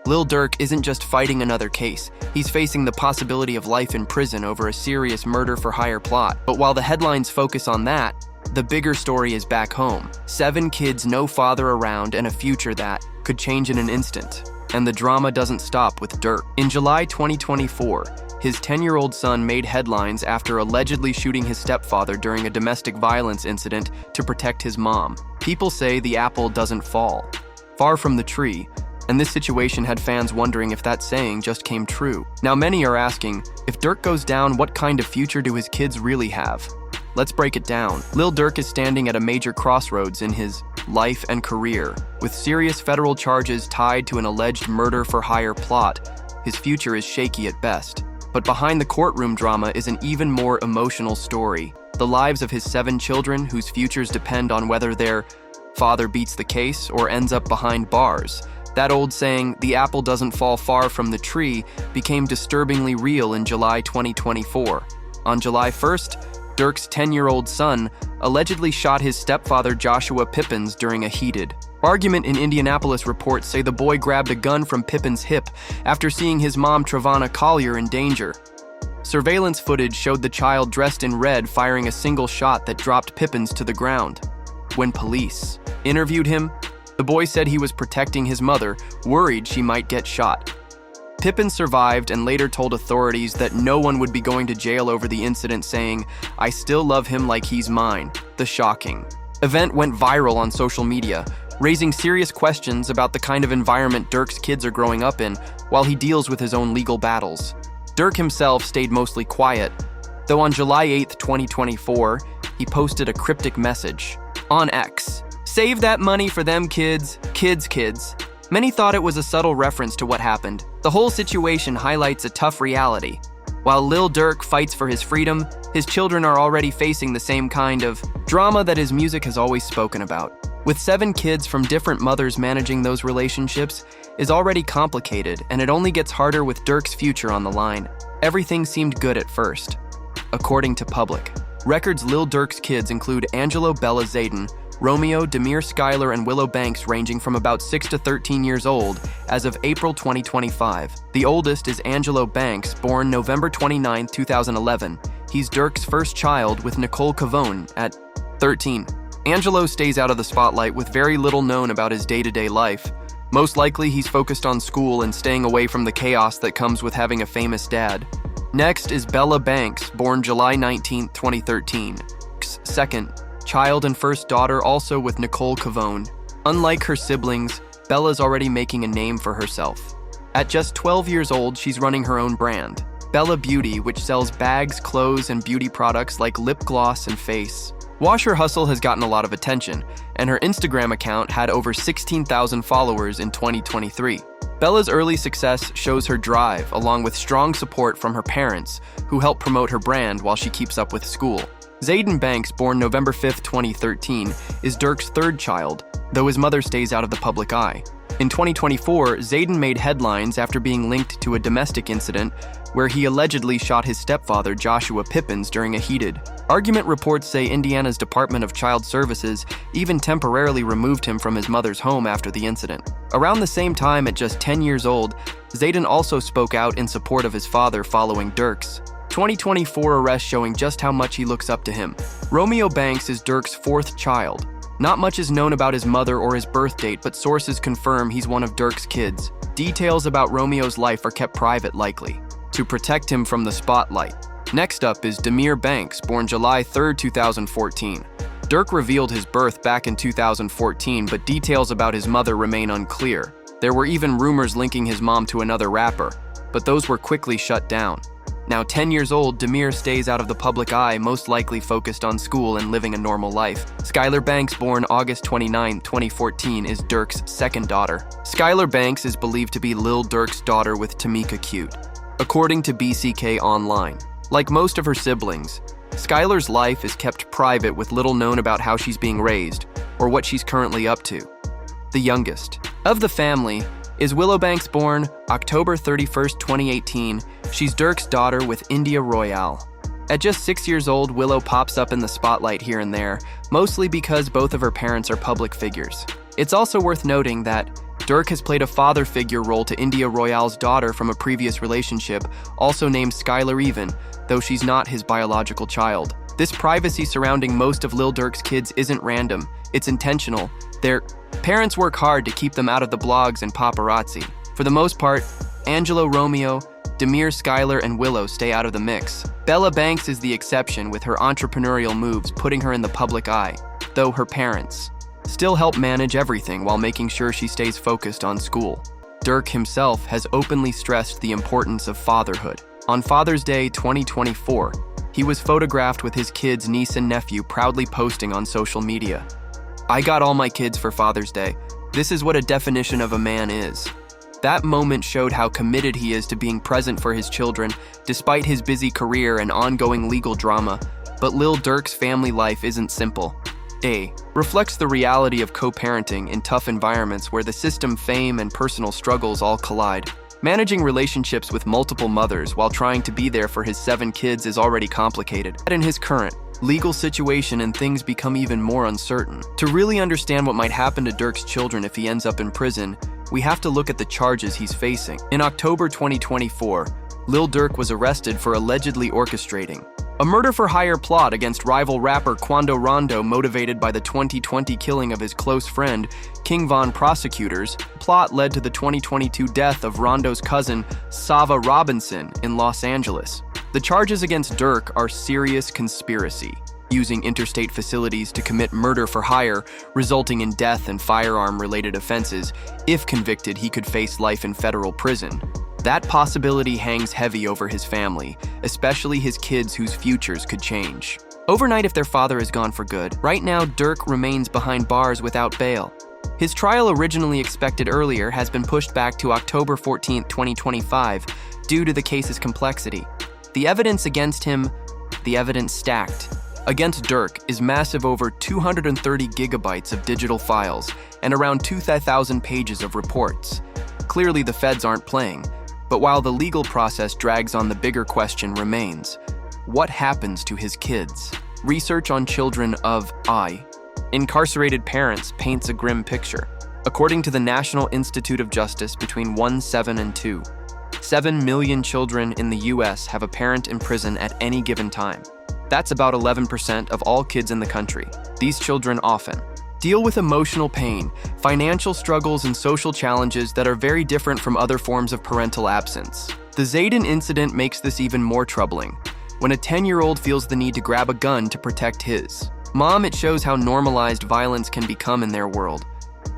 Lil Durk isn't just fighting another case, he's facing the possibility of life in prison over a serious murder-for-hire plot. But while the headlines focus on that, the bigger story is back home. 7 kids, no father around, and a future that could change in an instant. And the drama doesn't stop with Durk. In July 2024, his 10-year-old son made headlines after allegedly shooting his stepfather during a domestic violence incident to protect his mom. People say the apple doesn't fall far from the tree, and this situation had fans wondering if that saying just came true. Now many are asking, if Durk goes down, what kind of future do his kids really have? Let's break it down. Lil Durk is standing at a major crossroads in his life and career. With serious federal charges tied to an alleged murder-for-hire plot, his future is shaky at best. But behind the courtroom drama is an even more emotional story. The lives of his 7 children, whose futures depend on whether their father beats the case or ends up behind bars. That old saying, the apple doesn't fall far from the tree, became disturbingly real in July 2024. On July 1st, Durk's 10-year-old son allegedly shot his stepfather Joshua Pippins during a heated argument in Indianapolis. Reports say the boy grabbed a gun from Pippins' hip after seeing his mom Trevonna Collier in danger. Surveillance footage showed the child dressed in red firing a single shot that dropped Pippins to the ground. When police interviewed him, the boy said he was protecting his mother, worried she might get shot. Pippin survived and later told authorities that no one would be going to jail over the incident, saying, "I still love him like he's mine." The shocking event went viral on social media, raising serious questions about the kind of environment Durk's kids are growing up in while he deals with his own legal battles. Durk himself stayed mostly quiet, though on July 8, 2024, he posted a cryptic message on X. "Save that money for them kids, kids." Many thought it was a subtle reference to what happened. The whole situation highlights a tough reality. While Lil Durk fights for his freedom, his children are already facing the same kind of drama that his music has always spoken about. With 7 kids from different mothers, managing those relationships is already complicated, and it only gets harder with Durk's future on the line. Everything seemed good at first. According to Public Records, Lil Durk's kids include Angelo, Bella, Zayden, Romeo, Demir, Skylar, and Willow Banks, ranging from about 6 to 13 years old as of April 2025. The oldest is Angelo Banks, born November 29, 2011. He's Durk's first child with Nicole Cavone at 13. Angelo stays out of the spotlight with very little known about his day-to-day life. Most likely he's focused on school and staying away from the chaos that comes with having a famous dad. Next is Bella Banks, born July 19, 2013. Second child and first daughter, also with Nicole Cavone. Unlike her siblings, Bella's already making a name for herself. At just 12 years old, she's running her own brand, Bella Beauty, which sells bags, clothes, and beauty products like lip gloss and face wash. Her hustle has gotten a lot of attention, and her Instagram account had over 16,000 followers in 2023. Bella's early success shows her drive, along with strong support from her parents, who help promote her brand while she keeps up with school. Zayden Banks, born November 5, 2013, is Durk's 3rd child, though his mother stays out of the public eye. In 2024, Zayden made headlines after being linked to a domestic incident where he allegedly shot his stepfather Joshua Pippins during a heated argument. Reports say Indiana's Department of Child Services even temporarily removed him from his mother's home after the incident. Around the same time, at just 10 years old, Zayden also spoke out in support of his father following Durk's 2024 arrest, showing just how much he looks up to him. Romeo Banks is Durk's 4th child. Not much is known about his mother or his birth date, but sources confirm he's one of Durk's kids. Details about Romeo's life are kept private, likely to protect him from the spotlight. Next up is Demir Banks, born July 3, 2014. Durk revealed his birth back in 2014, but details about his mother remain unclear. There were even rumors linking his mom to another rapper, but those were quickly shut down. Now 10 years old, Demir stays out of the public eye, most likely focused on school and living a normal life. Skylar Banks, born August 29, 2014, is Durk's 2nd daughter. Skylar Banks is believed to be Lil Durk's daughter with Tamika Cute, according to BCK Online. Like most of her siblings, Skylar's life is kept private, with little known about how she's being raised or what she's currently up to. The youngest of the family is Willow Banks, born October 31st, 2018. She's Durk's daughter with India Royale. At just 6 years old, Willow pops up in the spotlight here and there, mostly because both of her parents are public figures. It's also worth noting that Durk has played a father figure role to India Royale's daughter from a previous relationship, also named Skylar Even, though she's not his biological child. This privacy surrounding most of Lil Durk's kids isn't random, it's intentional. Their parents work hard to keep them out of the blogs and paparazzi. For the most part, Angelo Romeo, Demir Skylar, and Willow stay out of the mix. Bella Banks is the exception, with her entrepreneurial moves putting her in the public eye, though her parents still help manage everything while making sure she stays focused on school. Durk himself has openly stressed the importance of fatherhood. On Father's Day 2024, he was photographed with his kids, niece and nephew, proudly posting on social media. "I got all my kids for Father's Day. This is what a definition of a man is." That moment showed how committed he is to being present for his children, despite his busy career and ongoing legal drama. But Lil Durk's family life isn't simple. Reflects the reality of co-parenting in tough environments where the system, fame, and personal struggles all collide. Managing relationships with multiple mothers while trying to be there for his 7 kids is already complicated. In his current legal situation, and things become even more uncertain. To really understand what might happen to Durk's children if he ends up in prison, we have to look at the charges he's facing. In October 2024, Lil Durk was arrested for allegedly orchestrating a murder-for-hire plot against rival rapper Quando Rondo, motivated by the 2020 killing of his close friend, King Von. Prosecutors. Plot led to the 2022 death of Rondo's cousin, Sava Robinson, in Los Angeles. The charges against Durk are serious conspiracy, using interstate facilities to commit murder for hire, resulting in death and firearm-related offenses. If convicted, he could face life in federal prison. That possibility hangs heavy over his family, especially his kids whose futures could change overnight if their father is gone for good. Right now, Durk remains behind bars without bail. His trial, originally expected earlier, has been pushed back to October 14, 2025, due to the case's complexity. The evidence against him, the evidence stacked against Durk, is massive: over 230 gigabytes of digital files and around 2,000 pages of reports. Clearly, the feds aren't playing. But while the legal process drags on, the bigger question remains: what happens to his kids? Research on children of incarcerated parents paints a grim picture. According to the National Institute of Justice, between 1, 7, and 2, 7 million children in the US have a parent in prison at any given time. That's about 11% of all kids in the country. These children often deal with emotional pain, financial struggles, and social challenges that are very different from other forms of parental absence. The Zayden incident makes this even more troubling. When a 10-year-old feels the need to grab a gun to protect his mom, it shows how normalized violence can become in their world.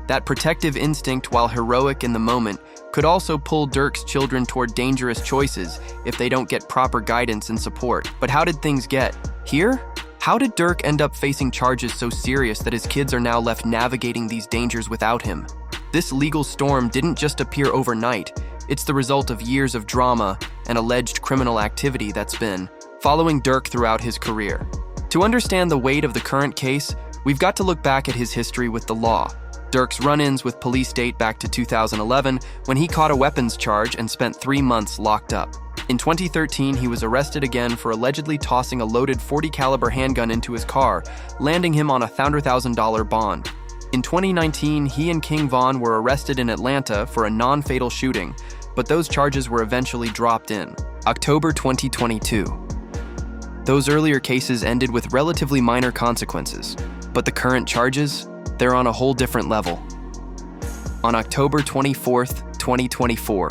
That protective instinct, while heroic in the moment, could also pull Durk's children toward dangerous choices if they don't get proper guidance and support. But how did things get here? How did Durk end up facing charges so serious that his kids are now left navigating these dangers without him? This legal storm didn't just appear overnight. It's the result of years of drama and alleged criminal activity that's been following Durk throughout his career. To understand the weight of the current case, we've got to look back at his history with the law. Durk's run-ins with police date back to 2011, when he caught a weapons charge and spent 3 months locked up. In 2013, he was arrested again for allegedly tossing a loaded .40 caliber handgun into his car, landing him on a $100,000 bond. In 2019, he and King Von were arrested in Atlanta for a non-fatal shooting, but those charges were eventually dropped in October 2022. Those earlier cases ended with relatively minor consequences, but the current charges, they're on a whole different level. On October 24th, 2024,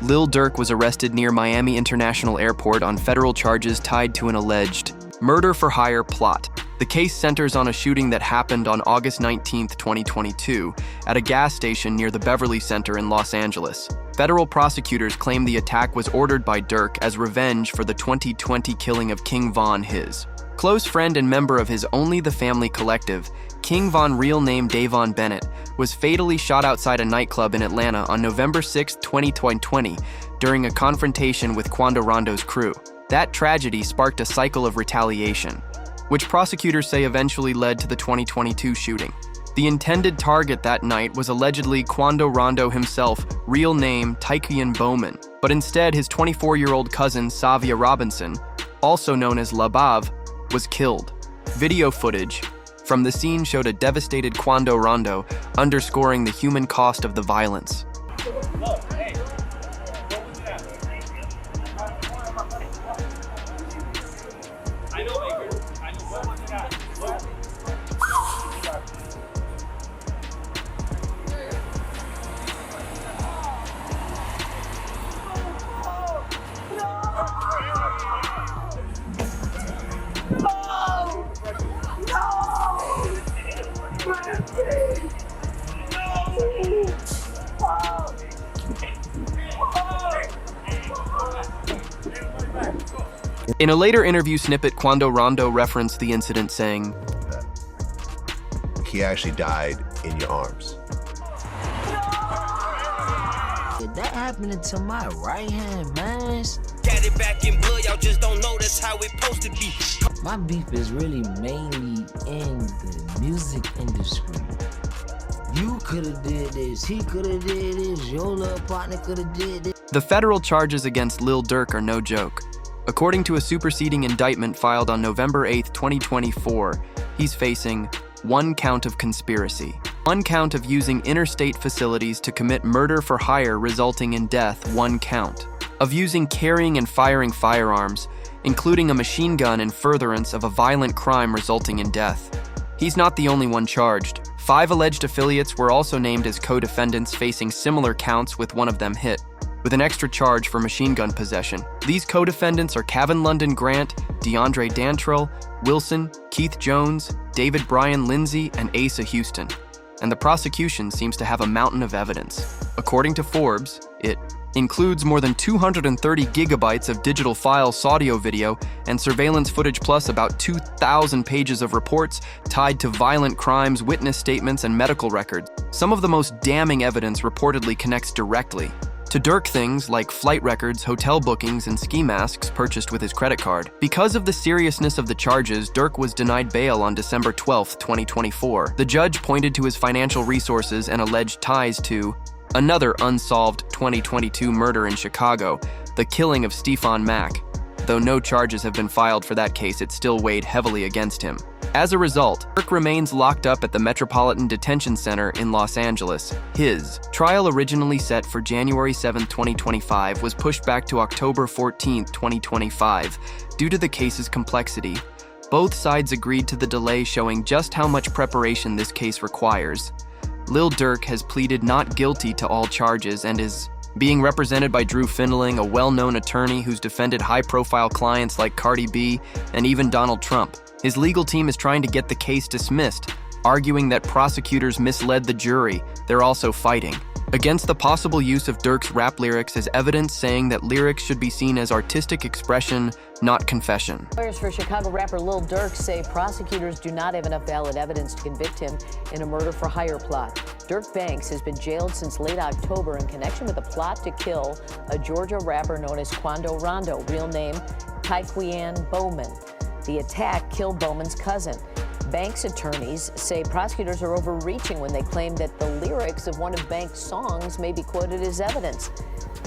Lil Durk was arrested near Miami International Airport on federal charges tied to an alleged murder-for-hire plot. The case centers on a shooting that happened on August 19, 2022, at a gas station near the Beverly Center in Los Angeles. Federal prosecutors claim the attack was ordered by Durk as revenge for the 2020 killing of King Von, his close friend and member of his Only the Family collective. King Von, real name Davon Bennett, was fatally shot outside a nightclub in Atlanta on November 6, 2020, during a confrontation with Quando Rondo's crew. That tragedy sparked a cycle of retaliation, which prosecutors say eventually led to the 2022 shooting. The intended target that night was allegedly Quando Rondo himself, real name Tyquian Bowman, but instead his 24-year-old cousin Savia Robinson, also known as Labav, was killed. Video footage from the scene showed a devastated Quando Rondo, underscoring the human cost of the violence. In a later interview snippet, Quando Rondo referenced the incident, saying, "He actually died in your arms." That happened to my right hand, man. Got it back in blood, y'all just don't know that's how it supposed to be. My beef is really mainly in the music industry. You could've did this, he could've did this, your little partner could've did this. The federal charges against Lil Durk are no joke. According to a superseding indictment filed on November 8, 2024, he's facing 1 count of conspiracy, 1 count of using interstate facilities to commit murder for hire resulting in death, 1 count, of using, carrying, and firing firearms, including a machine gun in furtherance of a violent crime resulting in death. He's not the only one charged. 5 alleged affiliates were also named as co-defendants, facing similar counts, with one of them hit with an extra charge for machine gun possession. These co-defendants are Kevin London Grant, DeAndre Dantrell, Wilson, Keith Jones, David Bryan Lindsay, and Asa Houston. And the prosecution seems to have a mountain of evidence. According to Forbes, it includes more than 230 gigabytes of digital files, audio, video, and surveillance footage, plus about 2,000 pages of reports tied to violent crimes, witness statements, and medical records. Some of the most damning evidence reportedly connects directly to Durk, things like flight records, hotel bookings, and ski masks purchased with his credit card. Because of the seriousness of the charges, Durk was denied bail on December 12, 2024. The judge pointed to his financial resources and alleged ties to another unsolved 2022 murder in Chicago, the killing of Stefan Mack. Though no charges have been filed for that case, it still weighed heavily against him. As a result, Durk remains locked up at the Metropolitan Detention Center in Los Angeles. His trial, originally set for January 7, 2025, was pushed back to October 14, 2025, due to the case's complexity. Both sides agreed to the delay, showing just how much preparation this case requires. Lil Durk has pleaded not guilty to all charges and is being represented by Drew Findling, a well-known attorney who's defended high-profile clients like Cardi B and even Donald Trump. His legal team is trying to get the case dismissed, arguing that prosecutors misled the jury. They're also fighting against the possible use of Durk's rap lyrics as evidence, saying that lyrics should be seen as artistic expression, not confession. Lawyers for Chicago rapper Lil Durk say prosecutors do not have enough valid evidence to convict him in a murder-for-hire plot. Durk Banks has been jailed since late October in connection with a plot to kill a Georgia rapper known as Quando Rondo, real name Tyquan Bowman. The attack killed Bowman's cousin. Banks' attorneys say prosecutors are overreaching when they claim that the lyrics of one of Banks' songs may be quoted as evidence.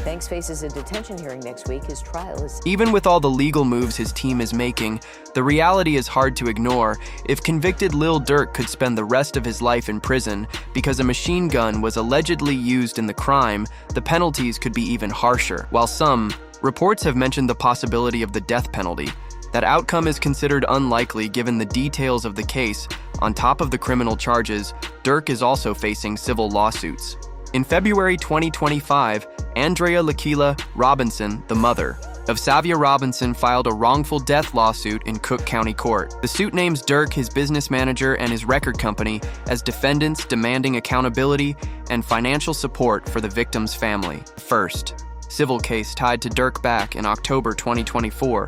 Banks faces a detention hearing next week. His trial is... Even with all the legal moves his team is making, the reality is hard to ignore. If convicted, Lil Durk could spend the rest of his life in prison because a machine gun was allegedly used in the crime. The penalties could be even harsher. While some reports have mentioned the possibility of the death penalty, that outcome is considered unlikely given the details of the case. On top of the criminal charges, Durk is also facing civil lawsuits. In February 2025, Andrea Lakila Robinson, the mother of Savia Robinson, filed a wrongful death lawsuit in Cook County Court. The suit names Durk, his business manager, and his record company as defendants, demanding accountability and financial support for the victim's family. First civil case tied to Durk back in October 2024.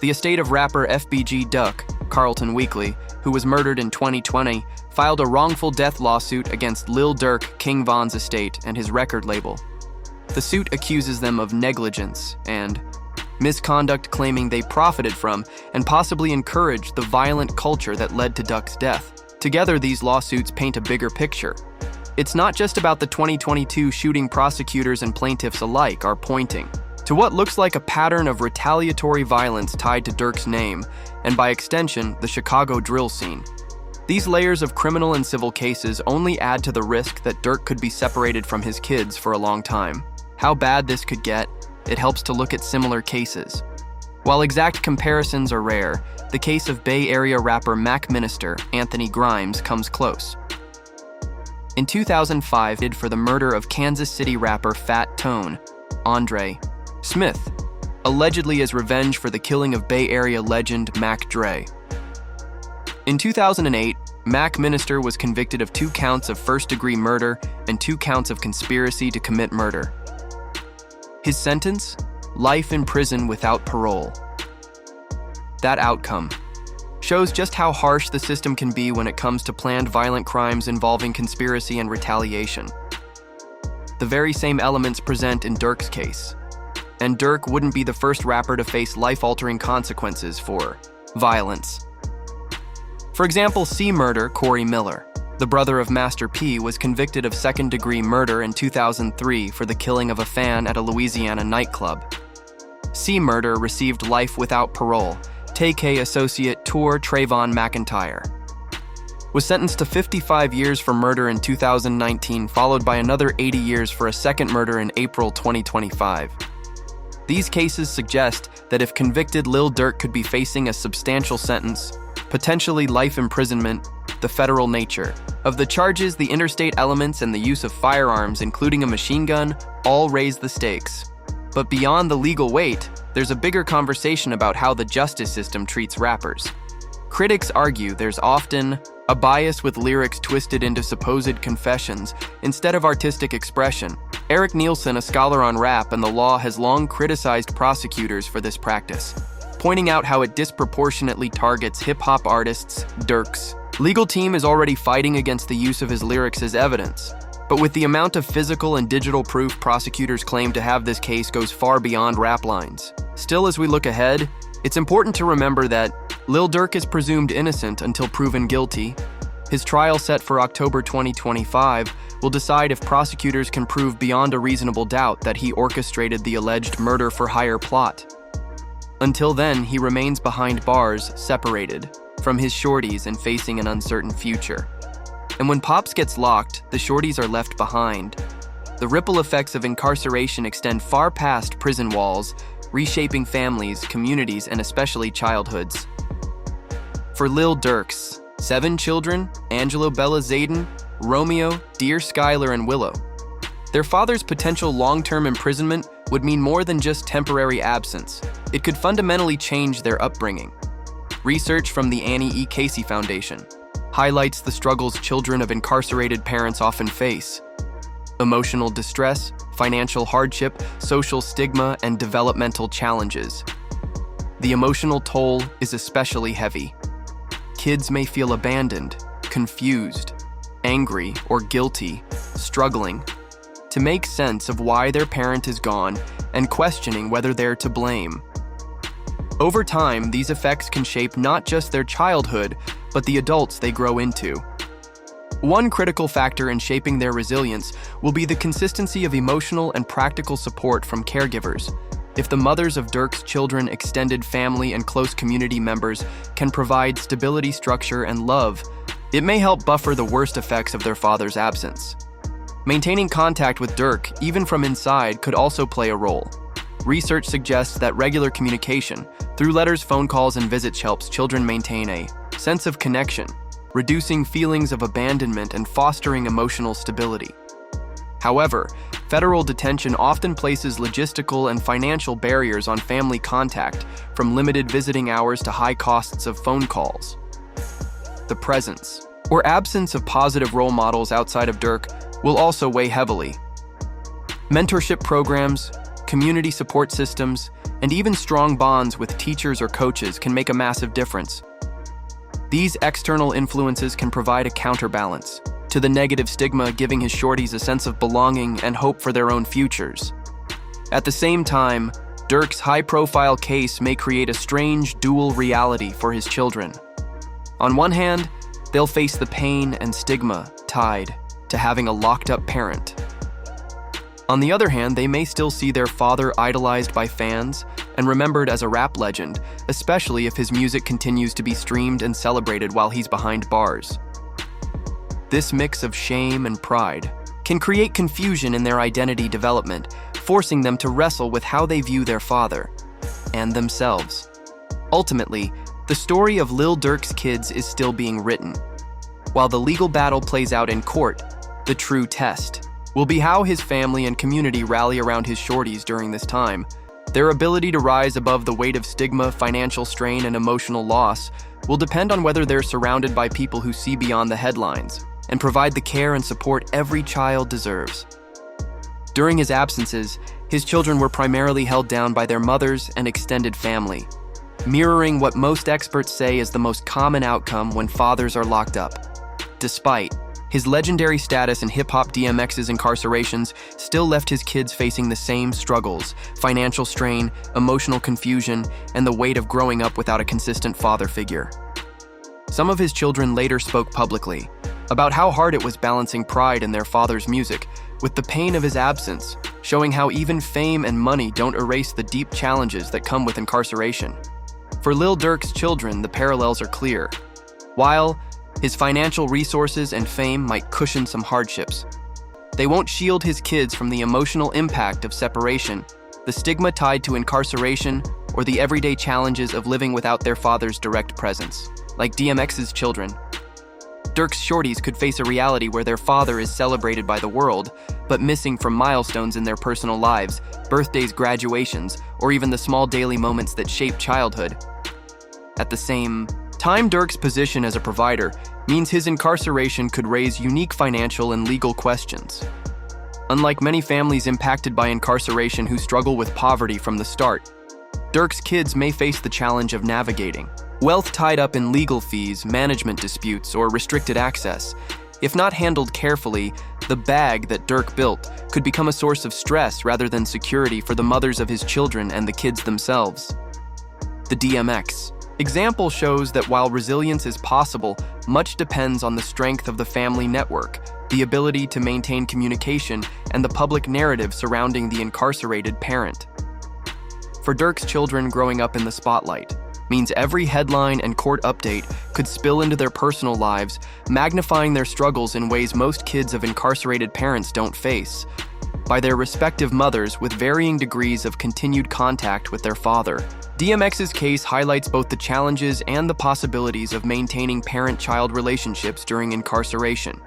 The estate of rapper FBG Duck, Carlton Weekly, who was murdered in 2020, filed a wrongful death lawsuit against Lil Durk, King Von's estate, and his record label. The suit accuses them of negligence and misconduct, claiming they profited from and possibly encouraged the violent culture that led to Duck's death. Together, these lawsuits paint a bigger picture. It's not just about the 2022 shooting. Prosecutors and plaintiffs alike are pointing to what looks like a pattern of retaliatory violence tied to Durk's name, and by extension, the Chicago drill scene. These layers of criminal and civil cases only add to the risk that Durk could be separated from his kids for a long time. How bad this could get, it helps to look at similar cases. While exact comparisons are rare, the case of Bay Area rapper Mac Minister Anthony Grimes comes close. In 2005, he for the murder of Kansas City rapper Fat Tone, Andre Smith, allegedly as revenge for the killing of Bay Area legend Mac Dre. In 2008, Mac Minister was convicted of 2 counts of first-degree murder and 2 counts of conspiracy to commit murder. His sentence? Life in prison without parole. That outcome shows just how harsh the system can be when it comes to planned violent crimes involving conspiracy and retaliation. The very same elements present in Durk's case. And Durk wouldn't be the first rapper to face life-altering consequences for violence. For example, C murder Corey Miller, the brother of Master P, was convicted of second-degree murder in 2003 for the killing of a fan at a Louisiana nightclub. C murder received life without parole. Tay-K associate Tour Trayvon McIntyre was sentenced to 55 years for murder in 2019, followed by another 80 years for a second murder in April 2025. These cases suggest that if convicted, Lil Durk could be facing a substantial sentence, potentially life imprisonment. The federal nature of the charges, the interstate elements, and the use of firearms, including a machine gun, all raise the stakes. But beyond the legal weight, there's a bigger conversation about how the justice system treats rappers. Critics argue there's often a bias with lyrics twisted into supposed confessions instead of artistic expression. Eric Nielsen, a scholar on rap and the law, has long criticized prosecutors for this practice, pointing out how it disproportionately targets hip-hop artists. Durk's legal team is already fighting against the use of his lyrics as evidence. But with the amount of physical and digital proof prosecutors claim to have, this case goes far beyond rap lines. Still, as we look ahead, it's important to remember that Lil Durk is presumed innocent until proven guilty. His trial, set for October 2025, will decide if prosecutors can prove beyond a reasonable doubt that he orchestrated the alleged murder-for-hire plot. Until then, he remains behind bars, separated from his shorties and facing an uncertain future. And when Pops gets locked, the shorties are left behind. The ripple effects of incarceration extend far past prison walls, reshaping families, communities, and especially childhoods. For Lil Durk's 7 children, Angelo, Bella, Zayden, Romeo, Dear, Skylar, and Willow, their father's potential long-term imprisonment would mean more than just temporary absence. It could fundamentally change their upbringing. Research from the Annie E. Casey Foundation highlights the struggles children of incarcerated parents often face: emotional distress, financial hardship, social stigma, and developmental challenges. The emotional toll is especially heavy. Kids may feel abandoned, confused, angry, or guilty, struggling to make sense of why their parent is gone and questioning whether they're to blame. Over time, these effects can shape not just their childhood, but the adults they grow into. One critical factor in shaping their resilience will be the consistency of emotional and practical support from caregivers. If the mothers of Durk's children, extended family, and close community members can provide stability, structure, and love, it may help buffer the worst effects of their father's absence. Maintaining contact with Durk, even from inside, could also play a role. Research suggests that regular communication, through letters, phone calls, and visits, helps children maintain a sense of connection, reducing feelings of abandonment and fostering emotional stability. However, federal detention often places logistical and financial barriers on family contact, from limited visiting hours to high costs of phone calls. The presence or absence of positive role models outside of Durk will also weigh heavily. Mentorship programs, community support systems, and even strong bonds with teachers or coaches can make a massive difference. These external influences can provide a counterbalance to the negative stigma, giving his shorties a sense of belonging and hope for their own futures. At the same time, Durk's high-profile case may create a strange dual reality for his children. On one hand, they'll face the pain and stigma tied to having a locked-up parent. On the other hand, they may still see their father idolized by fans and remembered as a rap legend, especially if his music continues to be streamed and celebrated while he's behind bars. This mix of shame and pride can create confusion in their identity development, forcing them to wrestle with how they view their father and themselves. Ultimately, the story of Lil Durk's kids is still being written. While the legal battle plays out in court, the true test will be how his family and community rally around his shorties during this time. Their ability to rise above the weight of stigma, financial strain, and emotional loss will depend on whether they're surrounded by people who see beyond the headlines and provide the care and support every child deserves. During his absences, his children were primarily held down by their mothers and extended family, mirroring what most experts say is the most common outcome when fathers are locked up. Despite his legendary status in hip-hop, DMX's incarcerations still left his kids facing the same struggles: financial strain, emotional confusion, and the weight of growing up without a consistent father figure. Some of his children later spoke publicly about how hard it was balancing pride in their father's music with the pain of his absence, showing how even fame and money don't erase the deep challenges that come with incarceration. For Lil Durk's children, the parallels are clear. While his financial resources and fame might cushion some hardships, they won't shield his kids from the emotional impact of separation, the stigma tied to incarceration, or the everyday challenges of living without their father's direct presence. Like DMX's children, Durk's shorties could face a reality where their father is celebrated by the world, but missing from milestones in their personal lives, birthdays, graduations, or even the small daily moments that shape childhood. At the same time, Durk's position as a provider means his incarceration could raise unique financial and legal questions. Unlike many families impacted by incarceration who struggle with poverty from the start, Durk's kids may face the challenge of navigating wealth tied up in legal fees, management disputes, or restricted access. If not handled carefully, the bag that Durk built could become a source of stress rather than security for the mothers of his children and the kids themselves. The DMX example shows that while resilience is possible, much depends on the strength of the family network, the ability to maintain communication, and the public narrative surrounding the incarcerated parent. For Durk's children, growing up in the spotlight means every headline and court update could spill into their personal lives, magnifying their struggles in ways most kids of incarcerated parents don't face, by their respective mothers with varying degrees of continued contact with their father. DMX's case highlights both the challenges and the possibilities of maintaining parent-child relationships during incarceration.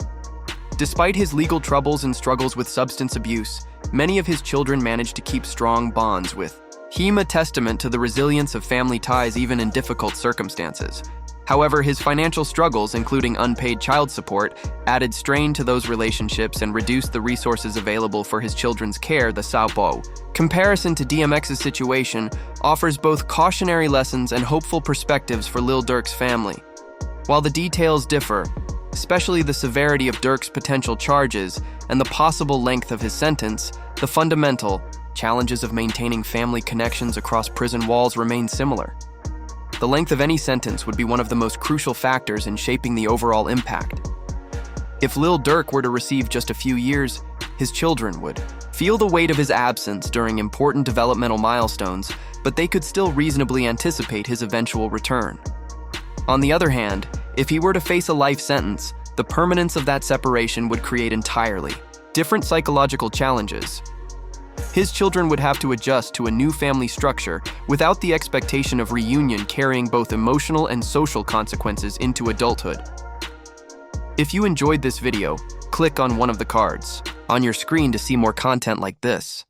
Despite his legal troubles and struggles with substance abuse, many of his children managed to keep strong bonds with him, a testament to the resilience of family ties even in difficult circumstances. However, his financial struggles, including unpaid child support, added strain to those relationships and reduced the resources available for his children's care. The Sao comparison to DMX's situation offers both cautionary lessons and hopeful perspectives for Lil Durk's family. While the details differ, especially the severity of Durk's potential charges and the possible length of his sentence, the fundamental challenges of maintaining family connections across prison walls remain similar. The length of any sentence would be one of the most crucial factors in shaping the overall impact. If Lil Durk were to receive just a few years, his children would feel the weight of his absence during important developmental milestones, but they could still reasonably anticipate his eventual return. On the other hand, if he were to face a life sentence, the permanence of that separation would create entirely different psychological challenges. His children would have to adjust to a new family structure without the expectation of reunion, carrying both emotional and social consequences into adulthood. If you enjoyed this video, click on one of the cards on your screen to see more content like this.